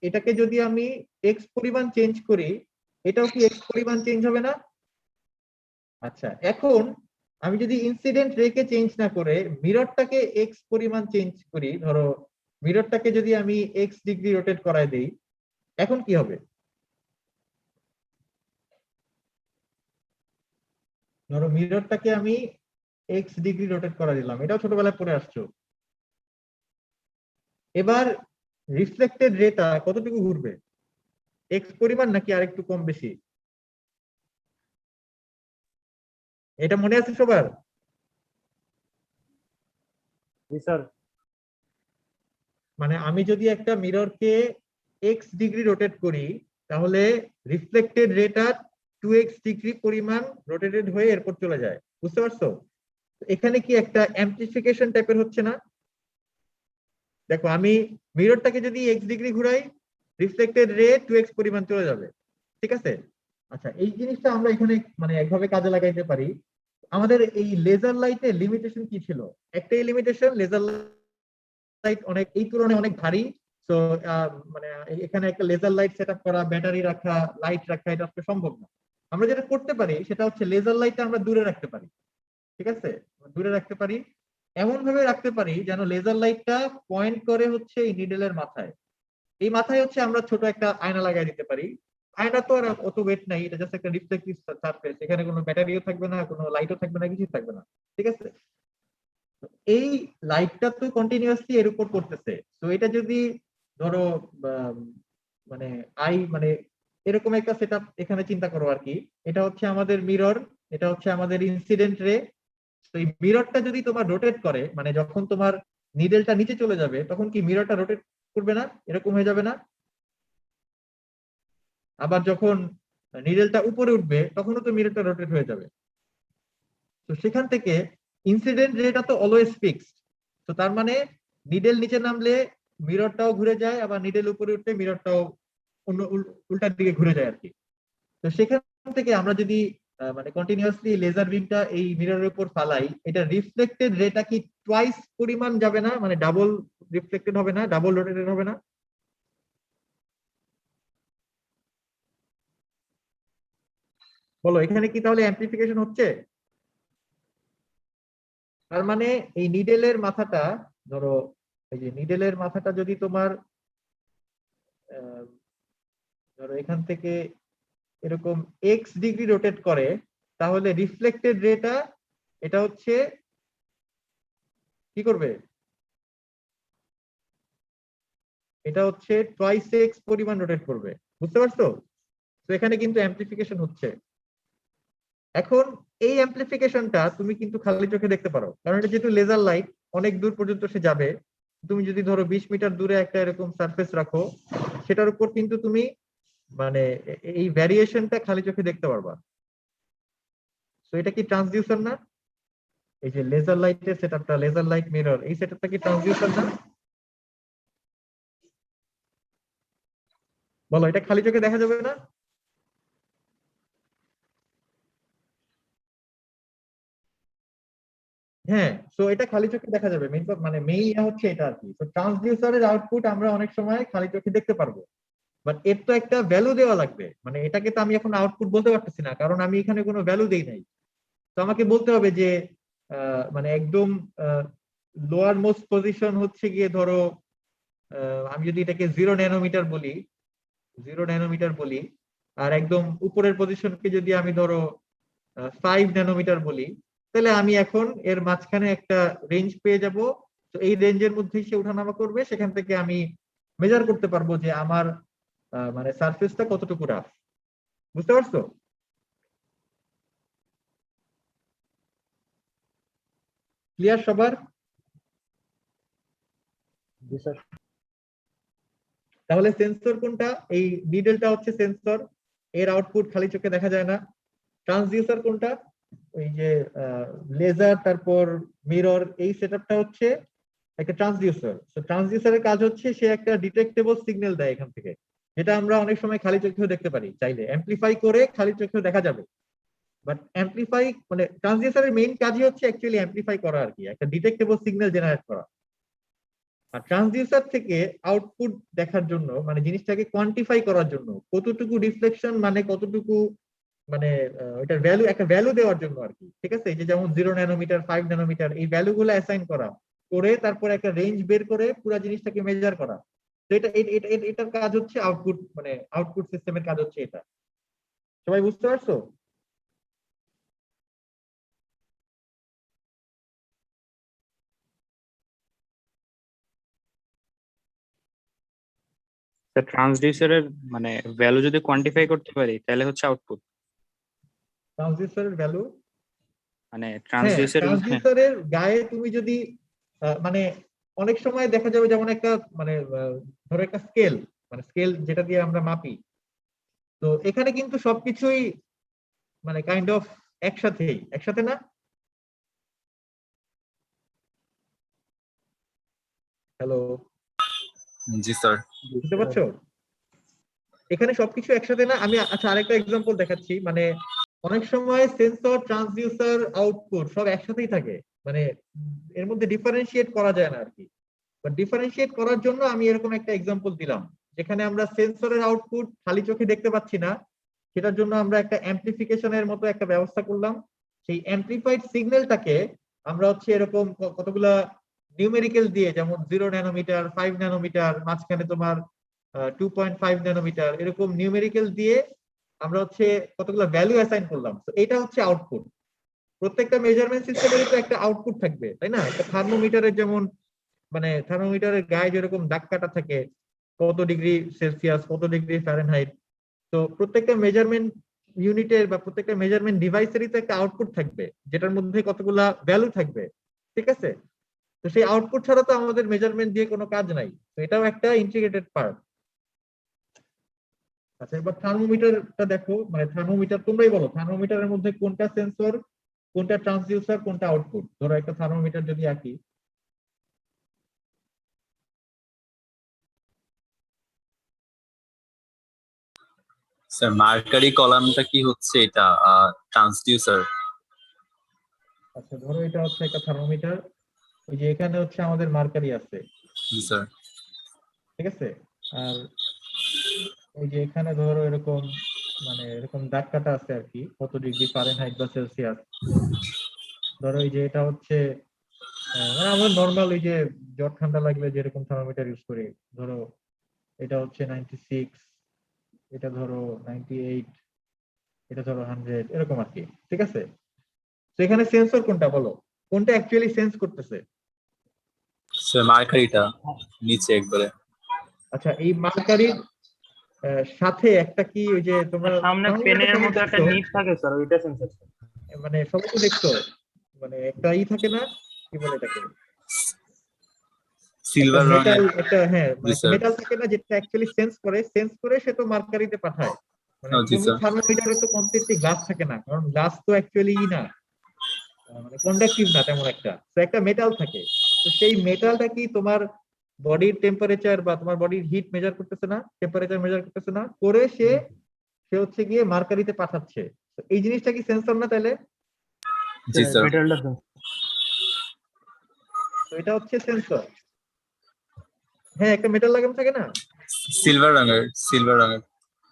এটাকে যদি আমি এক্স পরিমাণ চেঞ্জ করি, এটাও কি এক্স পরিমাণ চেঞ্জ হবে না? আচ্ছা, এখন আমি যদি ইনসিডেন্ট রেকে চেঞ্জ না করে মিররটাকে এক্স পরিমাণ চেঞ্জ করি, ধরো মিররটাকে যদি আমি এক্স ডিগ্রি রোটেট করায় দেই, এখন কি হবে? ধরো মিররটাকে আমি এক্স ডিগ্রি রোটেট করা দিলাম, এটাও ছোটবেলায় পড়ে আসছো। এবার রিফ্লেক্টেড রেটা কতটুকু ঘুরবে? এক্স পরিমাণ নাকি আরেকটু কম বেশি? এটা মনে আছে সবার? জি স্যার। মানে আমি যদি একটা মিররকে এক্স ডিগ্রি রোটেট করি, তাহলে রিফ্লেক্টেড রেটা 2x ডিগ্রি পরিমাণ রোটেটেড হয়ে এরপর চলে যায়, বুঝতে পারছো? এখানে কি একটা অ্যাম্পলিফিকেশন টাইপের হচ্ছে না? দেখো, আমি মিররটাকে যদি এক্স ডিগ্রি ঘুরাই, রিফ্লেক্টেড রে 2x পরিমাণ চলে যাবে, ঠিক আছে? আচ্ছা, এই জিনিসটা আমরা এখানে মানে একভাবে কাজে লাগাইতে পারি। আমাদের এই লেজার লাইটের লিমিটেশন কি ছিল? একটাই লিমিটেশন, লেজার লাইট অনেক এই তুলনায় অনেক ভারী। তো মানে এখানে একটা লেজার লাইট সেটআপ করা, ব্যাটারি রাখা, লাইট রাখা, এটা আসলে সম্ভব না। আমরা যেটা করতে পারি সেটা হচ্ছে লেজার লাইটটা আমরা দূরে রাখতে পারি, ঠিক আছে? দূরে রাখতে পারি, এমন ভাবে রাখতে পারি যেন লেজার লাইটটা পয়েন্ট করে হচ্ছে এই নিডেলের মাথায়। এই মাথায় হচ্ছে আমরা ছোট একটা আয়না লাগাই দিতে পারি। আয়না তো আর অত ওয়েট নাই, এটা জাস্ট একটা রিফ্লেক্টিভ সারফেস, এখানে কোনো ব্যাটারিও থাকবে না, কোনো লাইটও থাকবে না, কিছুই থাকবে না, ঠিক আছে? এই লাইটটা তো কন্টিনিউয়াসলি এর উপর পড়তেছে, তো এটা যদি ধরো মানে মানে এরকম একটা সেটআপ এখানে চিন্তা করো আর কি। এটা হচ্ছে আমাদের মিরর, এটা হচ্ছে আমাদের ইনসিডেন্ট রে। তো এই মিররটা যদি তোমার রোটেট করে, মানে যখন তোমার নিডেলটা নিচে চলে যাবে, তখন কি মিররটা রোটেট করবে না? এরকম হয়ে যাবে না? আবার যখন নিডেলটা উপরে উঠবে, তখনও তো মিররটা রোটেট হয়ে যাবে। তো সেখান থেকে ইনসিডেন্ট রেটা তো অলওয়েজ ফিক্সড। তো তার মানে নিডেল নিচে নামলে মিররটাও ঘুরে যায়, আবার নিডেল উপরে উঠলে মিররটাও অন্য উল্টার দিকে ঘুরে যায় আর কি। তো সেখান থেকে আমরা যদি মানে কন্টিনিউয়াসলি লেজার বিমটা এই মিররের উপর ফালাই, এটা রিফ্লেক্টেড রেটা কি টুয়াইস পরিমাণ যাবে না? মানে ডাবল রিফ্লেক্টেড হবে না, ডাবল রোটেটেড হবে না? বলো, এখানে কি তাহলে অ্যাম্পলিফিকেশন হচ্ছে? তার মানে এই নিডেলের মাথাটা, ধরো এই যে নিডেলের মাথাটা যদি তোমার ধরো এখান থেকে এরকম এক্স ডিগ্রি রোটেট করে, তাহলে রিফ্লেক্টেড রেটা এটা হচ্ছে কি করবে? এটা হচ্ছে টুয়াইস এক্স পরিমাণ রোটেট করবে, বুঝতে পারছো? তো এখানে কিন্তু অ্যাম্পলিফিকেশন হচ্ছে। এখন এই অ্যাম্পলিফিকেশনটা তুমি কিন্তু খালি চোখে দেখতে পারো, কারণ এটা যেহেতু লেজার লাইট, অনেক দূর পর্যন্ত সে যাবে। তুমি যদি ধরো 20 মিটার দূরে একটা এরকম সারফেস রাখো, সেটার উপর কিন্তু তুমি মানে এই ভ্যারিয়েশনটা খালি চোখে দেখতে পারবা। তো এটা কি ট্রান্সডিউসার না? এই যে লেজার লাইটের সেটআপটা, লেজার লাইট মিরর, এই সেটআপটা কি ট্রান্সডিউসার না? বলো, এটা খালি চোখে দেখা যাবে না? হ্যাঁ, তো এটা খালি চোখে দেখা যাবে, মানে মেইন হচ্ছে এটা আর কি। তো ট্রান্সডিউসারের আউটপুট আমরা অনেক সময় খালি চোখে দেখতে পারবো, বাট এর তো একটা ভ্যালু দেওয়া লাগবে। মানে এটাকে তো আমি এখন আউটপুট বলতে পারতেছি না, কারণ আমি এখানে কোনো ভ্যালু দেই নাই। তো আমাকে বলতে হবে যে মানে একদম লোয়ার মোস্ট পজিশন হচ্ছে গিয়ে ধরো আমি যদি এটাকে 0 ন্যানোমিটার বলি, 0 ন্যানোমিটার বলি, আর একদম উপরের পজিশনকে যদি আমি ধরো 5 ন্যানোমিটার বলি, তাহলে আমি এখন এর মাঝখানে একটা রেঞ্জ পেয়ে যাব। তো এই রেঞ্জের মধ্যেই সে ওঠানামা করবে, সেখান থেকে আমি মেজার করতে পারবো যে আমার মানে সারফেসটা কতটুকু রাফ, বুঝতে পারছো? ক্লিয়ার সবার? জি স্যার। তাহলে সেন্সর কোনটা? এই নিডেলটা হচ্ছে সেন্সর, এর আউটপুট খালি চোখে দেখা যায় না। ট্রান্সডিউসার কোনটা? ওই যে লেজার, তারপর মিরর, এই সেটআপটা হচ্ছে একটা ট্রান্সডিউসার। তো ট্রান্সডিউসারের কাজ হচ্ছে সে একটা ডিটেক্টেবল সিগন্যাল দেয় এখান থেকে, যেটা আমরা অনেক সময় খালি চোখেও দেখতে পারি, চাইলে অ্যাম্পলিফাই করে খালি চোখেও দেখা যাবে। বাট অ্যাম্পলিফাই মানে ট্রান্সডিউসারের মেইন কাজই হচ্ছে অ্যাকচুয়ালি অ্যাম্পলিফাই করা আর কি, একটা ডিটেক্টেবল সিগন্যাল জেনারেট করা। আর ট্রান্সডিউসার থেকে আউটপুট দেখার জন্য মানে জিনিসটাকে কোয়ান্টিফাই করার জন্য কতটুকু রিফ্লেকশন মানে কতটুকু মানে এটার ভ্যালু একটা ভ্যালু দেওয়ার জন্য আর কি, ঠিক আছে? এই যে যেমন 0 ন্যানোমিটার 5 ন্যানোমিটার এই ভ্যালু গুলো অ্যাসাইন করা করে তারপর একটা রেঞ্জ বের করে পুরো জিনিসটাকে মেজার করা। তো এটার কাজ হচ্ছে আউটপুট, মানে আউটপুট সিস্টেমের কাজ হচ্ছে এটা। সবাই বুঝতে পারছো? ট্রান্সডিউসারের মানে ভ্যালু যদি কোয়ান্টিফাই করতে পারি তাহলে হচ্ছে আউটপুট। ট্রান্সডিউসারের ভ্যালু, মানে হ্যাঁ ট্রান্সডিউসার ট্রান্সডিউসারের গায়ে তুমি যদি মানে অনেক সময় দেখা যাবে যেমন একটা মানে ধরো একটা স্কেল, মানে স্কেল যেটা দিয়ে আমরা মাপি, তো এখানে কিন্তু সবকিছুই মানে কাইন্ড অফ একসাথে না? হ্যালো, জি স্যার। বুঝতে পারছো? এখানে সবকিছু একসাথে না। আমি আচ্ছা আরেকটা এক্সাম্পল দেখাচ্ছি। মানে অনেক সময় সেন্সর, ট্রান্সডিউসার, আউটপুট সব একসাথেই থাকে, মানে এর মধ্যে ডিফারেন্সিয়েট করা যায় না আর কি। ডিফারেন্সিয়েট করার জন্য আমি এরকম একটা এক্সাম্পল দিলাম, যেখানে আমরা সেন্সরের আউটপুট খালি চোখে দেখতে পাচ্ছি না, সেটার জন্য আমরা একটা অ্যাম্পলিফিকেশনের মতো একটা ব্যবস্থা করলাম। সেই অ্যাম্পলিফাইড সিগন্যালটাকে আমরা হচ্ছে এরকম কতগুলা নিউমেরিক্যাল দিয়ে, যেমন 0 ন্যানোমিটার 5 ন্যানোমিটার, মাঝখানে তোমার 2.5 ন্যানোমিটার, এরকম নিউমেরিক্যাল দিয়ে আমরা হচ্ছে কতগুলো ভ্যালু অ্যাসাইন করলাম। তো এটা হচ্ছে আউটপুট। প্রত্যেকটা মেজারমেন্ট সিস্টেমেরই তো একটা আউটপুট থাকবে, তাই না? একটা থার্মোমিটারের যেমন মানে থার্মোমিটারের গায়ে যেরকম দাগ কাটা থাকে কত ডিগ্রি সেলসিয়াস কত ডিগ্রি ফারেনহাইট, তো প্রত্যেকটা মেজারমেন্ট ইউনিটের বা প্রত্যেকটা মেজারমেন্ট ডিভাইসেরই তো একটা আউটপুট থাকবে, যেটার মধ্যে কতগুলা ভ্যালু থাকবে, ঠিক আছে? তো সেই আউটপুট ছাড়া তো আমাদের মেজারমেন্ট দিয়ে কোনো কাজ নাই, তো এটাও একটা ইন্টিগ্রেটেড পার্ট। আচ্ছা এবার থার্মোমিটারটা দেখো, মানে থার্মোমিটার তোমরাই বলো থার্মোমিটারের মধ্যে কোনটা সেন্সর, কোনটা ট্রান্সডিউসার, কোনটা আউটপুট? ধরো একটা থার্মোমিটার যদি আঁকি, স্যার মার্কারি কলামটা কি হচ্ছে এটা ট্রান্সডিউসার? আচ্ছা ধরো এটা হচ্ছে একটা থার্মোমিটার, ওই যে এখানে হচ্ছে আমাদের মার্কারি আছে, জি স্যার। ঠিক আছে? আর ওই যে এখানে ধরো এরকম মানে এরকম দাগ কাটা আছে আর কি, কত ডিগ্রি ফারেনহাইট বা সেলসিয়াস। ধরো এই যে এটা হচ্ছে মানে আমরা নর্মাল ওই যে জ্বর ঠান্ডা লাগলে যেরকম থার্মোমিটার ইউজ করি, ধরো এটা হচ্ছে 96, এটা ধরো 98, এটা ধরো 100, এরকম আর কি, ঠিক আছে? তো এখানে সেন্সর কোনটা বলো, কোনটা অ্যাকচুয়ালি সেন্স করতেছে? স্যার মার্কারিটা নিচে একবারে। আচ্ছা এই মার্কারির সাথে একটা কি ওই যে তোমরা সামনে পেনের মতো একটা নিব থাকে স্যার, ওইটা সেন্সর। মানে সবাই তো দেখছো মানে একটা ই থাকে না, কি বলে এটাকে, সিলভার মেটাল রঙের। একটা, হ্যাঁ জি মানে স্যার। মেটাল থাকে না যেটা অ্যাকচুয়ালি সেন্স করে সে তো মার্কারিতে পাঠায়। মানে জি কোন স্যার। থার্মোমিটারে তো কমপ্লিটলি গ্লাস থাকে না, কারণ গ্লাস তো অ্যাকচুয়ালি ই না, মানে কন্ডাক্টিভ না তেমন একটা, তো একটা মেটাল থাকে। তো সেই মেটালটা কি তোমার বডির টেম্পারেচার বা তোমার বডির হিট মেজার করতেছে না, টেম্পারেচার মেজার করতেছে না, করে সে সে হচ্ছে গিয়ে মার্কারিতে পাঠাচ্ছে। তো এই জিনিসটা কি সেন্সর না তাহলে? জি স্যার। মেটালটা তো এটা হচ্ছে সেন্সর। হ্যাঁ একটা মেটাল লাগানো থাকে না, সিলভার রঙের।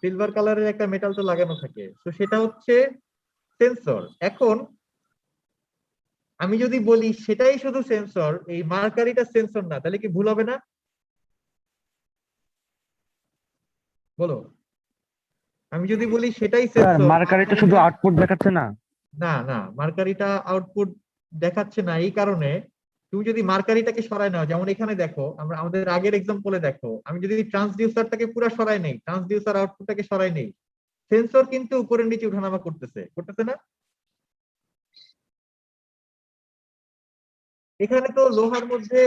সিলভার কালারের একটা মেটাল তো লাগানো থাকে, তো সেটা হচ্ছে সেন্সর। এখন আমি যদি বলি সেটাই শুধু সেন্সর, এই মার্কারিটা সেন্সর না, তাহলে কি ভুল হবে না? বলো, আমি যদি বলি সেটাই সেন্সর, মার্কারিটা শুধু আউটপুট দেখাচ্ছে না। না না মার্কারিটা আউটপুট দেখাচ্ছে না এই কারণে, তুমি যদি মার্কারিটাকে সরায় নাও, যেমন এখানে দেখো আমরা আমাদের আগের এক্সাম্পলে দেখো, আমি যদি ট্রান্সডিউসারটাকে পুরো সরাই নেই, ট্রান্সডিউসার আউটপুটটাকে সরাই নেই, সেন্সর কিন্তু উপরের নিচে উঠানামা করতেছে না? এখানে তো লোহার মধ্যে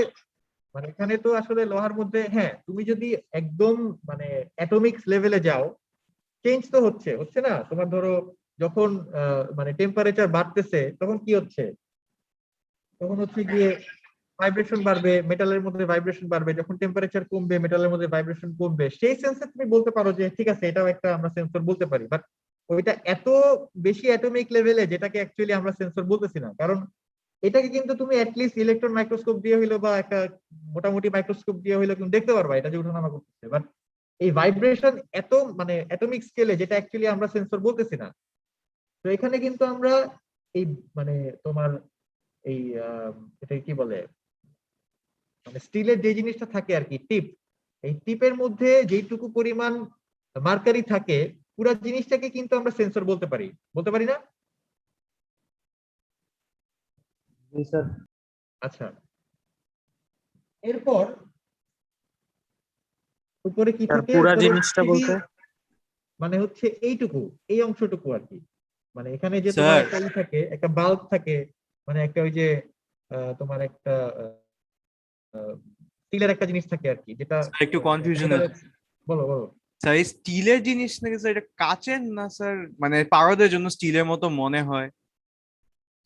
মানে এখানে তো আসলে লোহার মধ্যে, হ্যাঁ তুমি যদি একদম মানে অ্যাটমিক্স লেভেলে যাও, চেঞ্জ তো হচ্ছে না? তোমার ধরো যখন মানে টেম্পারেচার বাড়তেছে তখন কি হচ্ছে, তখন হচ্ছে গিয়ে ভাইব্রেশন বাড়বে, মেটালের মধ্যে ভাইব্রেশন বাড়বে, যখন টেম্পারেচার কমবে মেটালের মধ্যে ভাইব্রেশন কমবে। সেই সেন্সে তুমি বলতে পারো যে ঠিক আছে এটাও একটা আমরা সেন্সর বলতে পারি, বাট ওইটা এত বেশি অ্যাটমিক লেভেলে যেটাকে অ্যাকচুয়ালি আমরা সেন্সর বলতেছি না, কারণ এটাকে কিন্তু তুমি অ্যাটলিস্ট ইলেকট্রন মাইক্রোস্কোপ দিয়ে হইলো বা একটা মোটামুটি মাইক্রোস্কোপ দিয়ে হইলো কিন্তু দেখতে পারবা এটা যে উঠানামা করতেছে। বাট এই ভাইব্রেশন এত মানে অ্যাটমিক স্কেলে, যেটা অ্যাকচুয়ালি আমরা সেন্সর বলতেছি না। তো এখানে কিন্তু আমরা এই মানে তোমার এই এটা কি বলে, মানে স্টিলের যে জিনিসটা থাকে আর কি, টিপ, এই টিপের মধ্যে যেইটুকু পরিমাণ মার্কারি থাকে পুরো জিনিসটাকে কিন্তু আমরা সেন্সর বলতে পারি, বলতে পারি না? জি স্যার। আচ্ছা, এরপর উপরে কি স্যার থাকে? পুরা উপরে জিনিসটা খুবই বলতে মানে হচ্ছে এইটুকু, এই অংশটুকু আর কি। মানে এখানে যে তোমার স্যার একটা ই থাকে, একটা বাল্ব থাকে, মানে একটা ওই যে তোমার একটা স্টিলের একটা জিনিস থাকে আর কি, যেটা একটু কনফিউশন বলো বলো। স্যার এই স্টিলের জিনিস নাকি স্যার, এটা কাচের না স্যার? মানে পারদের জন্য স্টিলের মতো মনে হয়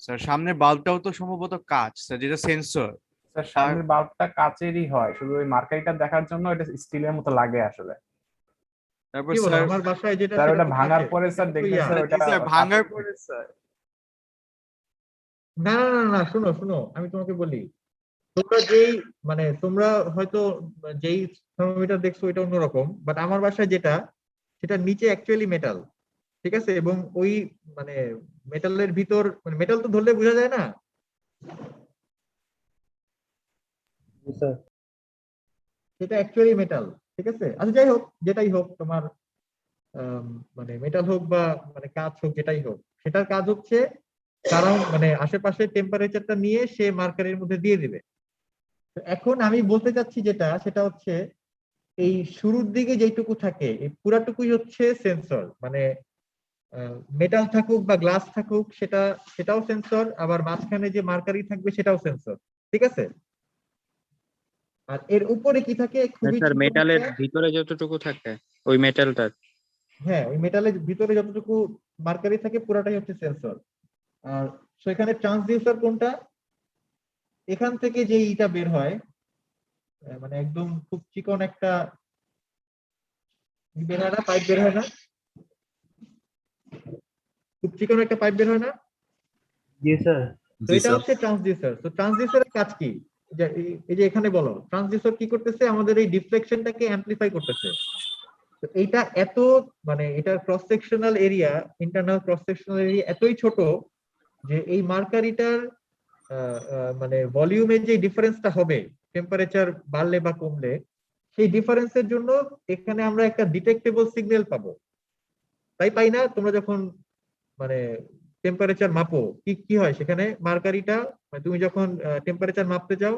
স্যার। সামনের বাল্বটাও তো সম্ভবত কাচ স্যার, যেটা সেন্সর। স্যার সামনের বাল্বটা কাচেরই হয়, শুধু ওই মার্কারিটা দেখার জন্য এটা স্টিলের মতো লাগে আসলে। তারপর কি বলো, স্যার আমার বাসায় যেটা স্যার সেটা ওটা তো ভাঙার কাচের, পরে স্যার এটা তো দেখবেন ইয়া। স্যার ওটা স্যার ভাঙার পরে স্যার না না না না, শোনো শোনো, আমি তোমাকে বলি, তোমরা যেই মানে তোমরা হয়তো যেই থার্মোমিটার দেখছো এটা অন্যরকম, বাট আমার বাসায় যেটা, সেটা নিচে অ্যাকচুয়ালি মেটাল, ঠিক আছে? এবং ওই মানে মেটালের ভিতর, মানে মেটাল তো ধরলে বোঝা যায় না, জি স্যার। সেটা অ্যাকচুয়ালি মেটাল, ঠিক আছে? আচ্ছা যাই হোক, যেটাই হোক তোমার মানে মেটাল হোক বা মানে কাঁচ হোক, যেটাই হোক, সেটার কাজ হচ্ছে সারাউন্ড মানে আশেপাশে টেম্পারেচারটা নিয়ে সে মার্কারের মধ্যে দিয়ে দিবে। তো এখন আমি বলতে চাচ্ছি যেটা, সেটা হচ্ছে এই শুরুর দিকে যেটুকু থাকে এই পুরাটুকুই হচ্ছে সেন্সর। মানে মেটাল থাকুক বা গ্লাস থাকুক সেটাও সেন্সর, আবার মাঝখানে যে মার্কারি থাকবে সেটাও সেন্সর, ঠিক আছে? আর এর উপরে কি থাকে? খুবই স্যার ছোট মেটালের একটা, ভিতরে যতটুকু থাকে ওই মেটালটা। হ্যাঁ ওই মেটালের ভিতরে যতটুকু মার্কারি থাকে পুরাটাই হচ্ছে সেন্সর। আর সেখানে ট্রান্সডিউসার কোনটা? এখান থেকে যে ইটা বের হয়, মানে একদম খুব চিকন একটা বের হয় না, পাইপ বের হয় না, খুব চিকন একটা পাইপ বের হয় না? জি স্যার। তো এটা হচ্ছে ট্রান্সডিউসার। তো ট্রান্সডিউসারের কাজ কি? এই যে এখানে বলো, ট্রান্সডিউসার কি করতেছে? আমাদের এই ডিফ্লেকশনটাকে অ্যামপ্লিফাই করতেছে। তো এইটা এত মানে এটার cross sectional area, internal cross sectional area এতই ছোট যে এই মার্কারিটার মানে ভলিউমে যে ডিফারেন্সটা হবে টেম্পারেচার বাড়লে বা কমলে, সেই ডিফারেন্সের জন্য এখানে আমরা একটা ডিটেক্টেবল সিগন্যাল পাবো। তাই পাই না? তোমরা যখন মানে টেম্পারেচার মাপো, কি কি হয় সেখানে? মার্কারিটা মানে তুমি যখন টেম্পারেচার মাপতে যাও,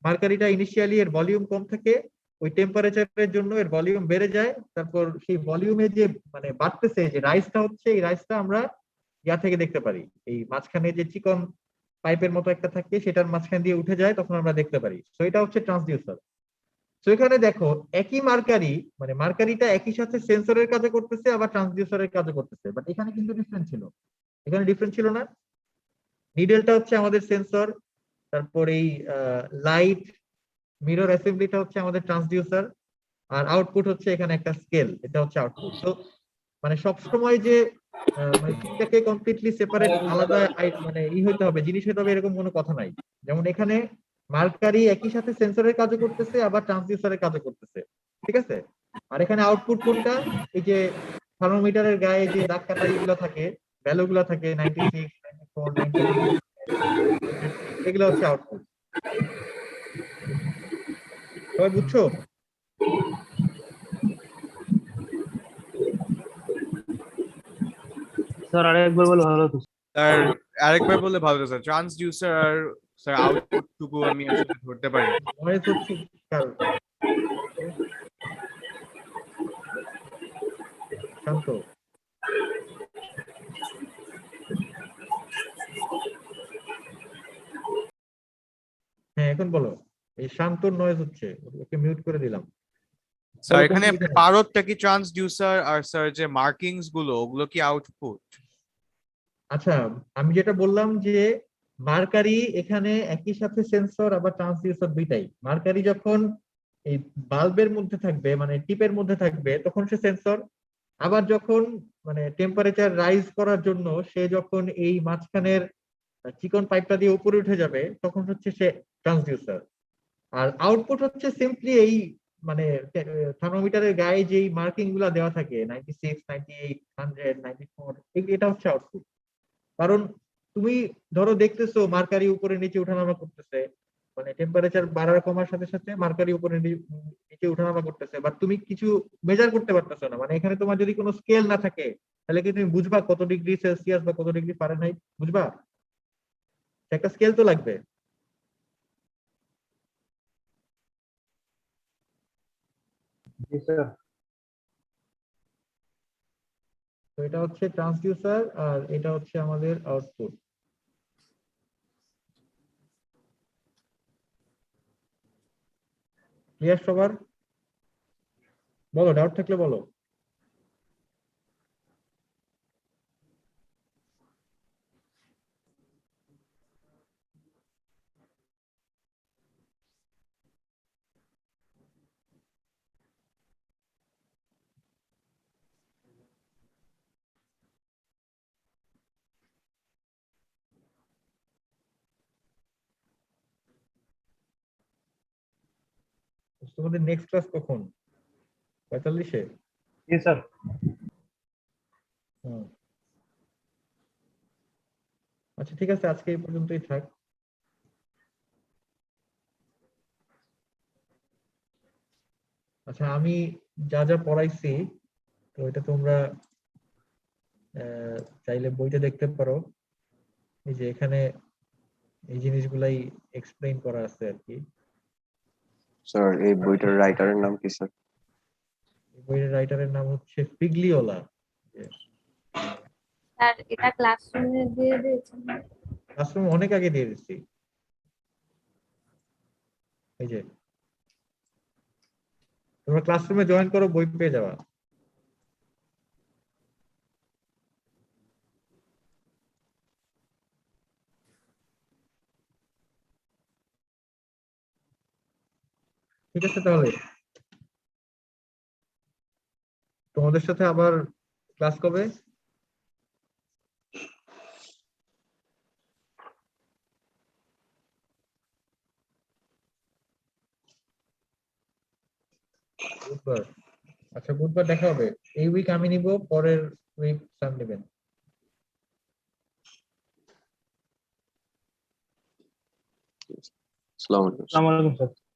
মার্কারিটা ইনিশিয়ালি এর ভলিউম কম থাকে, ওই টেম্পারেচারের জন্য এর ভলিউম বেড়ে যায়, তারপর সেই ভলিউমে যে মানে বাড়তেছে যে রাইজটা হচ্ছে, এই রাইজটা আমরা ইয়া থেকে দেখতে পারি, এই মাঝখানে যে চিকন পাইপের মতো একটা থাকে সেটার মাঝখান দিয়ে উঠে যায়, তখন আমরা দেখতে পারি। তো এটা হচ্ছে ট্রান্সডিউসার। তো এখানে দেখো একই মার্কারি, মানে মার্কারিটা একই সাথে সেন্সরের কাজে করতেছে আবার ট্রান্সডিউসারের কাজে করতেছে, বাট এখানে কিন্তু ডিফারেন্স ছিল, এখানে ডিফারেন্স ছিল না। নিডেলটা হচ্ছে আমাদের সেন্সর, তারপর এই লাইট মিরর অ্যাসেম্বলিটা হচ্ছে আমাদের ট্রান্সডিউসার, আর আউটপুট হচ্ছে এখানে একটা স্কেল, এটা হচ্ছে আউটপুট। তো মানে সবসময় যে মানে তিনটাকে কমপ্লিটলি সেপারেট আলাদা মানে হইতে হবে, জিনিস হইতে হবে, এরকম কোনো কথা নাই। যেমন এখানে মার্কারি একই সাথে সেন্সরের কাজও করতেছে আবার ট্রান্সডিউসারের কাজও করতেছে, ঠিক আছে? আর এখানে আউটপুট কোনটা? এই যে থার্মোমিটারের গায়ে যে দাগ কাটা এগুলো থাকে, ভ্যালু গুলো থাকে 96, 94, 99, এগুলো হচ্ছে আউটপুট। সবাই বুঝছো? স্যার আরেকবার বলে ভালো হতো। স্যার আরেকবার বললে ভালো হতো স্যার। ট্রান্সডিউসার আর স্যার আউটপুট টুকু আমি আসলে ধরতে পারি। নয়েজ হচ্ছে কার? শান্ত। হ্যাঁ এখন বলো, এই শান্তর নয়েজ হচ্ছে, ওকে মিউট করে দিলাম। স্যার বলো, কোনো এখানে সুবিধা নেই। পারদটা কি ট্রান্সডিউসার, আর স্যার যে মার্কিংস গুলো ওগুলো কি আউটপুট? আচ্ছা, আমি যেটা বললাম যে মার্কারি এখানে একই সাথে সেন্সর আবার ট্রান্সডিউসার দুইটাই। মার্কারি যখন এই বাল্বের মধ্যে থাকবে মানে টিপের মধ্যে থাকবে তখন সে সেন্সর, আবার যখন মানে টেম্পারেচার রাইজ করার জন্য সে যখন এই মাঝখানের চিকন পাইপটা দিয়ে উপরে উঠে যাবে তখন হচ্ছে সে ট্রান্সডিউসার। আর আউটপুট হচ্ছে সিম্পলি এই মানে থার্মোমিটারের গায়ে যেই মার্কিং গুলা দেওয়া থাকে 96, 98, 100, 94, এটা হচ্ছে আউটপুট। কারণ তুমি ধরো দেখতেছো মার্কারি উপরে নিচে উঠানামা করতেছে, মানে টেম্পারেচার বাড়ার কমার সাথে সাথে মার্কারি উপরে নিচে উঠানামা করতেছে, বাট তুমি কিছু মেজার করতে পারতেছো না। মানে এখানে তোমার যদি কোনো স্কেল না থাকে তাহলে কি তুমি বুঝবা কত ডিগ্রি সেলসিয়াস বা কত ডিগ্রি ফারেনহাইট? বুঝবা? একটা স্কেল তো লাগবে। জি স্যার। তো এটা হচ্ছে ট্রান্সডিউসার আর এটা হচ্ছে আমাদের আউটপুট। ক্লিয়ার সবার? বলো, ডাউট থাকলে বলো। তোমাদের নেক্সট ক্লাস কখন? 45-এ? জি স্যার। আচ্ছা ঠিক আছে, আজকে এই পর্যন্তই থাক। আচ্ছা আমি যা যা পড়াইছি তো এটা তোমরা চাইলে বইতে দেখতে পারো। এই যে এখানে এই জিনিসগুলাই এক্সপ্লেইন করা আছে আর কি। স্যার এই বইটার রাইটারের নাম কি স্যার? এই বইয়ের রাইটারের নাম হচ্ছে ফিগলিওলা। স্যার এটা ক্লাসরুমে দিয়ে দিয়েছেন? ক্লাসরুম অনেক আগে দিয়ে দিচ্ছি। এই যে তোমরা ক্লাসরুমে জয়েন করো, বই পেয়ে যাবা। ঠিক আছে, তাহলে তোমাদের সাথে আবার ক্লাস কবে? বুধবার। আচ্ছা বুধবার দেখা হবে। এই উইক আমি নিব, পরের উইক স্যার নেবেন। আসসালামু আলাইকুম। আসসালামু আলাইকুম স্যার।